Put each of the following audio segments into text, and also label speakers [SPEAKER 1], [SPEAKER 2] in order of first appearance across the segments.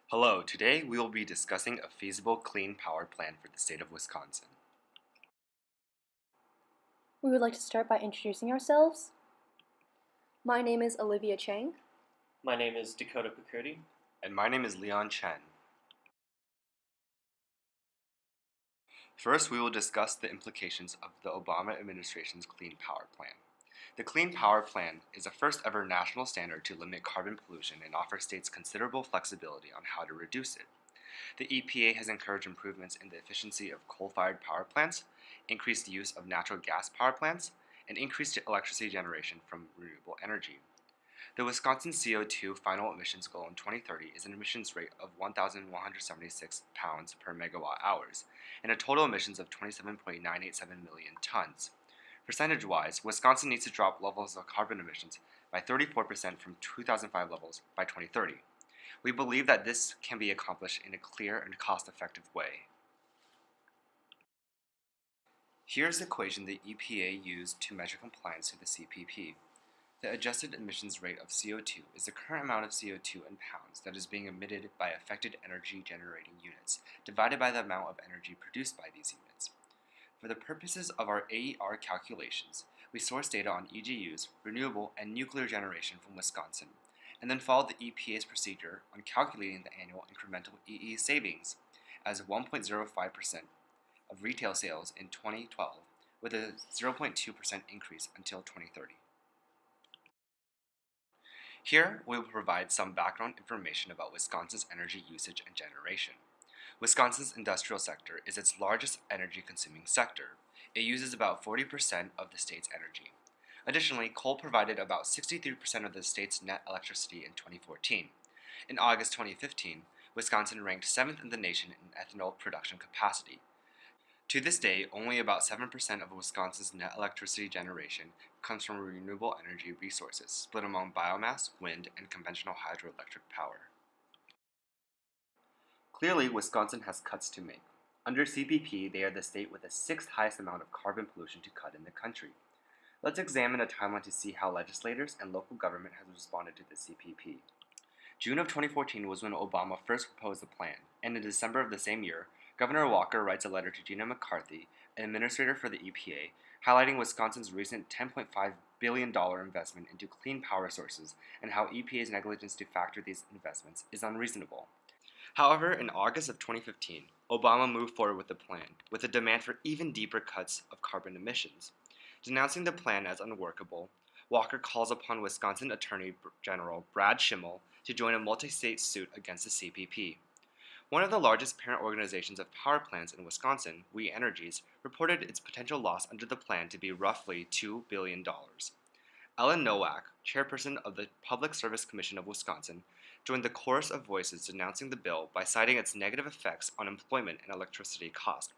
[SPEAKER 1] Hello, today we will be discussing a feasible clean power plan for the state of Wisconsin.
[SPEAKER 2] We would like to start by introducing ourselves. My name is Olivia Chang.
[SPEAKER 3] My name is Dakota Pacurdi.
[SPEAKER 1] And my name is Leon Chen. First, we will discuss the implications of the Obama administration's Clean Power Plan. The Clean Power Plan is a first ever national standard to limit carbon pollution and offer states considerable flexibility on how to reduce it. The EPA has encouraged improvements in the efficiency of coal-fired power plants, increased use of natural gas power plants, and increased electricity generation from renewable energy. The Wisconsin CO2 final emissions goal in 2030 is an emissions rate of 1,176 pounds per megawatt hours, and a total emissions of 27.987 million tons. Percentage-wise, Wisconsin needs to drop levels of carbon emissions by 34% from 2005 levels by 2030. We believe that this can be accomplished in a clear and cost-effective way. Here's the equation the EPA used to measure compliance to the CPP. The adjusted emissions rate of CO2 is the current amount of CO2 in pounds that is being emitted by affected energy generating units, divided by the amount of energy produced by these units. For the purposes of our AER calculations, we source data on EGUs, renewable, and nuclear generation from Wisconsin, and then followed the EPA's procedure on calculating the annual incremental EE savings as 1.05% of retail sales in 2012, with a 0.2% increase until 2030. Here, we will provide some background information about Wisconsin's energy usage and generation. Wisconsin's industrial sector is its largest energy-consuming sector. It uses about 40% of the state's energy. Additionally, coal provided about 63% of the state's net electricity in 2014. In August 2015, Wisconsin ranked 7th in the nation in ethanol production capacity. To this day, only about 7% of Wisconsin's net electricity generation comes from renewable energy resources, split among biomass, wind, and conventional hydroelectric power. Clearly, Wisconsin has cuts to make. Under CPP, they are the state with the 6th highest amount of carbon pollution to cut in the country. Let's examine a timeline to see how legislators and local government has responded to the CPP. June of 2014 was when Obama first proposed the plan, and in December of the same year, Governor Walker writes a letter to Gina McCarthy, an administrator for the EPA, highlighting Wisconsin's recent $10.5 billion investment into clean power sources and how EPA's negligence to factor these investments is unreasonable. However, in August of 2015, Obama moved forward with the plan, with a demand for even deeper cuts of carbon emissions. Denouncing the plan as unworkable, Walker calls upon Wisconsin Attorney General Brad Schimmel to join a multi-state suit against the CPP. One of the largest parent organizations of power plants in Wisconsin, We Energies, reported its potential loss under the plan to be roughly $2 billion. Ellen Nowak, chairperson of the Public Service Commission of Wisconsin, joined the chorus of voices denouncing the bill by citing its negative effects on employment and electricity cost.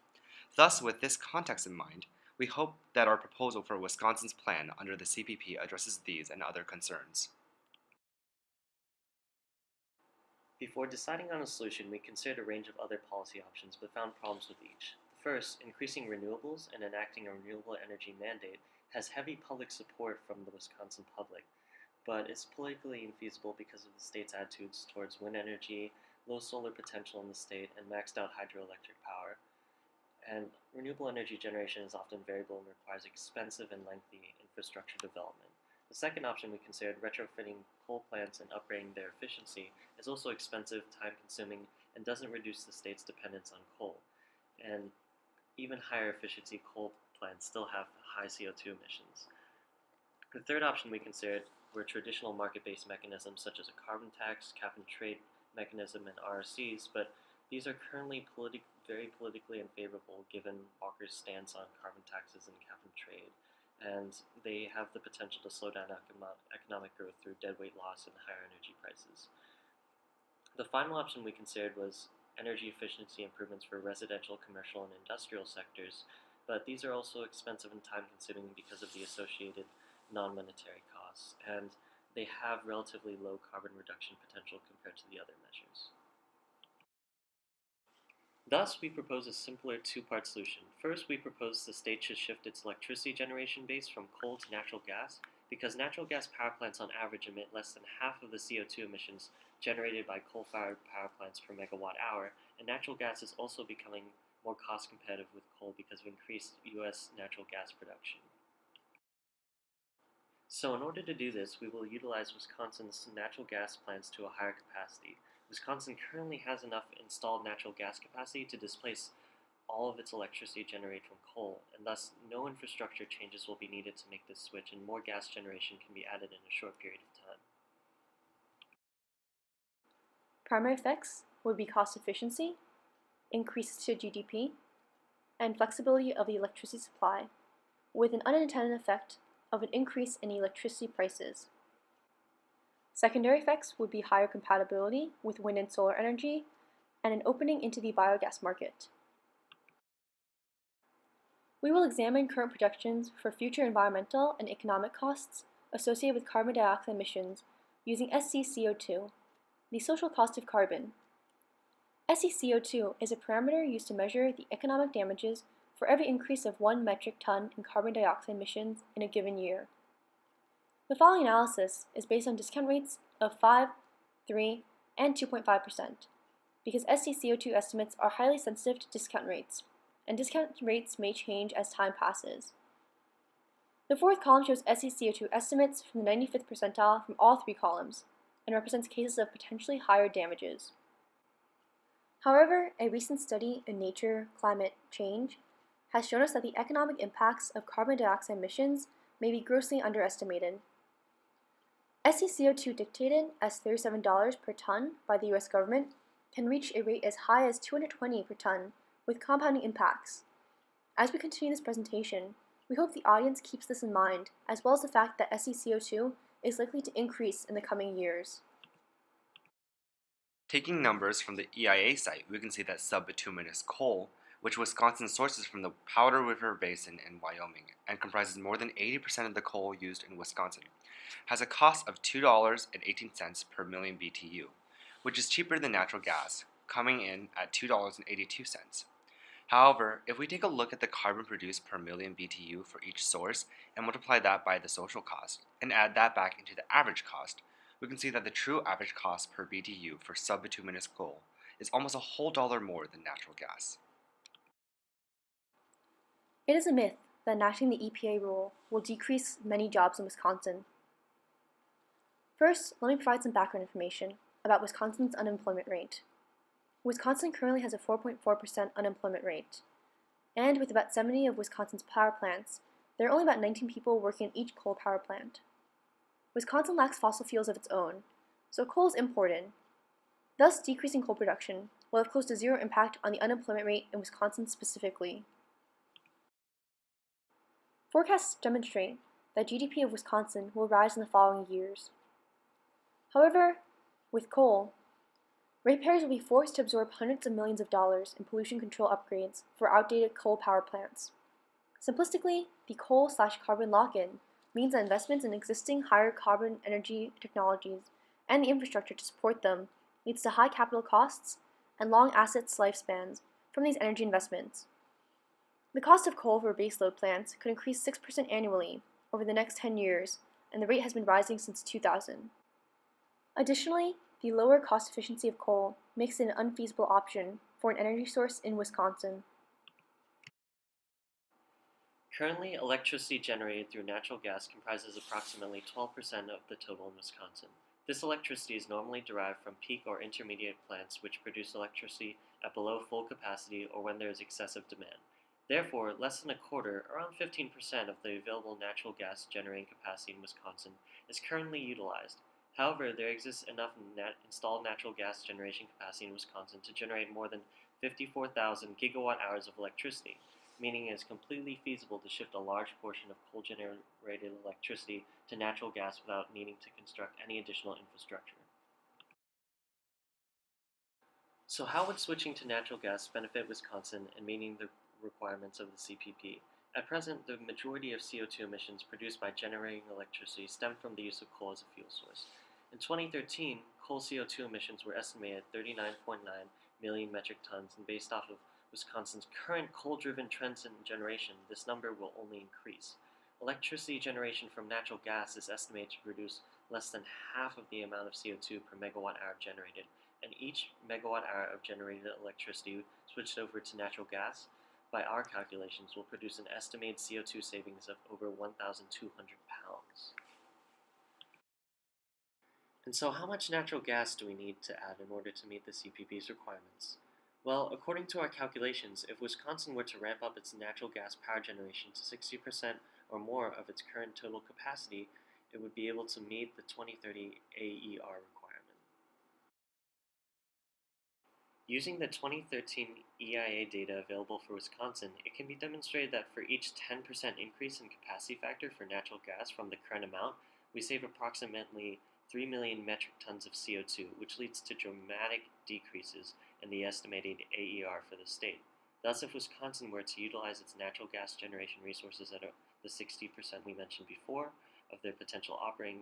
[SPEAKER 1] Thus, with this context in mind, we hope that our proposal for Wisconsin's plan under the CPP addresses these and other concerns.
[SPEAKER 3] Before deciding on a solution, we considered a range of other policy options but found problems with each. First, increasing renewables and enacting a renewable energy mandate has heavy public support from the Wisconsin public, but it's politically infeasible because of the state's attitudes towards wind energy, low solar potential in the state, and maxed out hydroelectric power. And renewable energy generation is often variable and requires expensive and lengthy infrastructure development. The second option we considered, retrofitting coal plants and upgrading their efficiency, is also expensive, time-consuming, and doesn't reduce the state's dependence on coal. And even higher efficiency coal plants still have high CO2 emissions. The third option we considered were traditional market-based mechanisms such as a carbon tax, cap-and-trade mechanism, and RRCs, but these are currently very politically unfavorable given Walker's stance on carbon taxes and cap-and-trade, and they have the potential to slow down economic growth through deadweight loss and higher energy prices. The final option we considered was energy efficiency improvements for residential, commercial, and industrial sectors, but these are also expensive and time-consuming because of the associated non-monetary costs, and they have relatively low carbon reduction potential compared to the other measures. Thus, we propose a simpler two-part solution. First, we propose the state should shift its electricity generation base from coal to natural gas, because natural gas power plants on average emit less than half of the CO2 emissions generated by coal-fired power plants per megawatt hour, and natural gas is also becoming more cost competitive with coal because of increased U.S. natural gas production. So in order to do this, we will utilize Wisconsin's natural gas plants to a higher capacity. Wisconsin currently has enough installed natural gas capacity to displace all of its electricity generated from coal, and thus no infrastructure changes will be needed to make this switch, and more gas generation can be added in a short period of time.
[SPEAKER 2] Primary effects would be cost efficiency, increases to GDP, and flexibility of the electricity supply, with an unintended effect of an increase in electricity prices. Secondary effects would be higher compatibility with wind and solar energy, and an opening into the biogas market. We will examine current projections for future environmental and economic costs associated with carbon dioxide emissions using SCCO2, the social cost of carbon. SCCO2 is a parameter used to measure the economic damages for every increase of 1 metric ton in carbon dioxide emissions in a given year. The following analysis is based on discount rates of 5, 3, and 2.5%, because SCCO2 estimates are highly sensitive to discount rates, and discount rates may change as time passes. The fourth column shows SCCO2 estimates from the 95th percentile from all three columns, and represents cases of potentially higher damages. However, a recent study in Nature Climate Change has shown us that the economic impacts of carbon dioxide emissions may be grossly underestimated. SCCO2 dictated as $37 per ton by the US government can reach a rate as high as $220 per ton, with compounding impacts. As we continue this presentation, we hope the audience keeps this in mind, as well as the fact that SCCO2 is likely to increase in the coming years.
[SPEAKER 1] Taking numbers from the EIA site, we can see that subbituminous coal, which Wisconsin sources from the Powder River Basin in Wyoming and comprises more than 80% of the coal used in Wisconsin, has a cost of $2.18 per million BTU, which is cheaper than natural gas, coming in at $2.82. However, if we take a look at the carbon produced per million BTU for each source and multiply that by the social cost and add that back into the average cost, we can see that the true average cost per BTU for subbituminous coal is almost a whole dollar more than natural gas.
[SPEAKER 2] It is a myth that enacting the EPA rule will decrease many jobs in Wisconsin. First, let me provide some background information about Wisconsin's unemployment rate. Wisconsin currently has a 4.4% unemployment rate, and with about 70 of Wisconsin's power plants, there are only about 19 people working in each coal power plant. Wisconsin lacks fossil fuels of its own, so coal is imported. Thus, decreasing coal production will have close to zero impact on the unemployment rate in Wisconsin specifically. Forecasts demonstrate that GDP of Wisconsin will rise in the following years. However, with coal, ratepayers will be forced to absorb hundreds of millions of dollars in pollution control upgrades for outdated coal power plants. Simplistically, the coal/carbon lock-in means that investments in existing higher carbon energy technologies and the infrastructure to support them leads to high capital costs and long assets lifespans from these energy investments. The cost of coal for baseload plants could increase 6% annually over the next 10 years, and the rate has been rising since 2000. Additionally, the lower cost efficiency of coal makes it an unfeasible option for an energy source in Wisconsin.
[SPEAKER 3] Currently, electricity generated through natural gas comprises approximately 12% of the total in Wisconsin. This electricity is normally derived from peak or intermediate plants which produce electricity at below full capacity or when there is excessive demand. Therefore, less than a quarter, around 15% of the available natural gas generating capacity in Wisconsin is currently utilized. However, there exists enough installed natural gas generation capacity in Wisconsin to generate more than 54,000 gigawatt hours of electricity, meaning it is completely feasible to shift a large portion of coal-generated electricity to natural gas without needing to construct any additional infrastructure. So how would switching to natural gas benefit Wisconsin in meeting the requirements of the CPP? At present, the majority of CO2 emissions produced by generating electricity stem from the use of coal as a fuel source. In 2013, coal CO2 emissions were estimated at 39.9 million metric tons, and based off of Wisconsin's current coal-driven trends in generation, this number will only increase. Electricity generation from natural gas is estimated to produce less than half of the amount of CO2 per megawatt hour generated, and each megawatt hour of generated electricity switched over to natural gas, by our calculations, will produce an estimated CO2 savings of over 1,200 pounds. And so how much natural gas do we need to add in order to meet the CPP's requirements? Well, according to our calculations, if Wisconsin were to ramp up its natural gas power generation to 60% or more of its current total capacity, it would be able to meet the 2030 AER requirement. Using the 2013 EIA data available for Wisconsin, it can be demonstrated that for each 10% increase in capacity factor for natural gas from the current amount, we save approximately 3 million metric tons of CO2, which leads to dramatic decreases in the estimated AER for the state. Thus, if Wisconsin were to utilize its natural gas generation resources at the 60% we mentioned before of their potential operating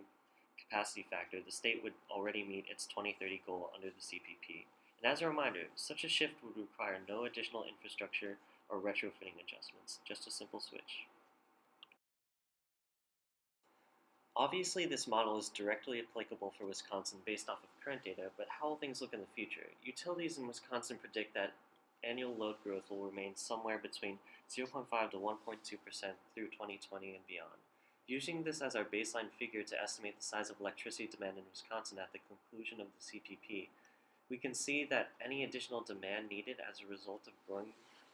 [SPEAKER 3] capacity factor, the state would already meet its 2030 goal under the CPP. And as a reminder, such a shift would require no additional infrastructure or retrofitting adjustments, just a simple switch. Obviously, this model is directly applicable for Wisconsin based off of current data, but how will things look in the future? Utilities in Wisconsin predict that annual load growth will remain somewhere between 0.5 to 1.2% through 2020 and beyond. Using this as our baseline figure to estimate the size of electricity demand in Wisconsin at the conclusion of the CPP, we can see that any additional demand needed as a result of growing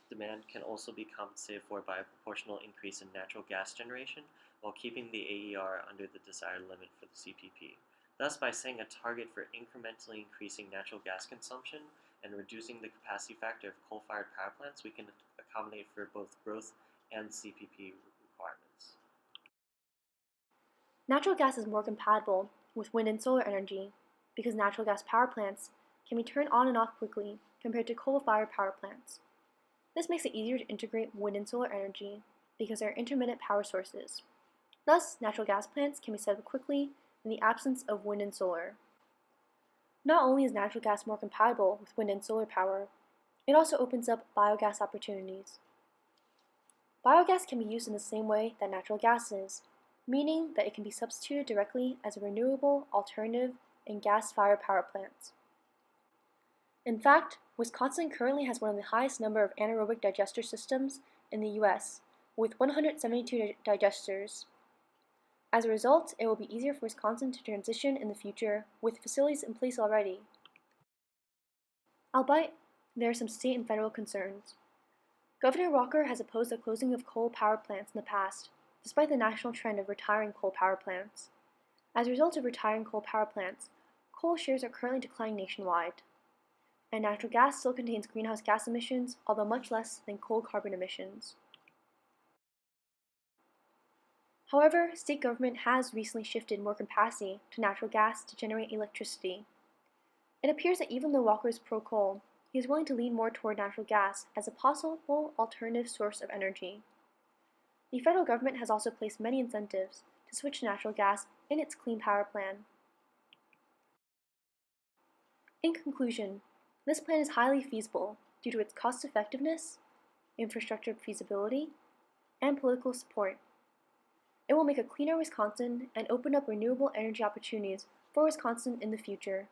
[SPEAKER 3] demand can also be compensated for by a proportional increase in natural gas generation while keeping the AER under the desired limit for the CPP. Thus, by setting a target for incrementally increasing natural gas consumption and reducing the capacity factor of coal-fired power plants, we can accommodate for both growth and CPP requirements.
[SPEAKER 2] Natural gas is more compatible with wind and solar energy because natural gas power plants can be turned on and off quickly compared to coal-fired power plants. This makes it easier to integrate wind and solar energy because they are intermittent power sources. Thus, natural gas plants can be set up quickly in the absence of wind and solar. Not only is natural gas more compatible with wind and solar power, it also opens up biogas opportunities. Biogas can be used in the same way that natural gas is, meaning that it can be substituted directly as a renewable alternative in gas-fired power plants. In fact, Wisconsin currently has one of the highest number of anaerobic digester systems in the US, with 172 digesters. As a result, it will be easier for Wisconsin to transition in the future with facilities in place already. Albeit, there are some state and federal concerns. Governor Walker has opposed the closing of coal power plants in the past, despite the national trend of retiring coal power plants. As a result of retiring coal power plants, coal shares are currently declining nationwide, and natural gas still contains greenhouse gas emissions, although much less than coal carbon emissions. However, state government has recently shifted more capacity to natural gas to generate electricity. It appears that even though Walker is pro-coal, he is willing to lean more toward natural gas as a possible alternative source of energy. The federal government has also placed many incentives to switch to natural gas in its Clean Power Plan. In conclusion, this plan is highly feasible due to its cost effectiveness, infrastructure feasibility, and political support. It will make a cleaner Wisconsin and open up renewable energy opportunities for Wisconsin in the future.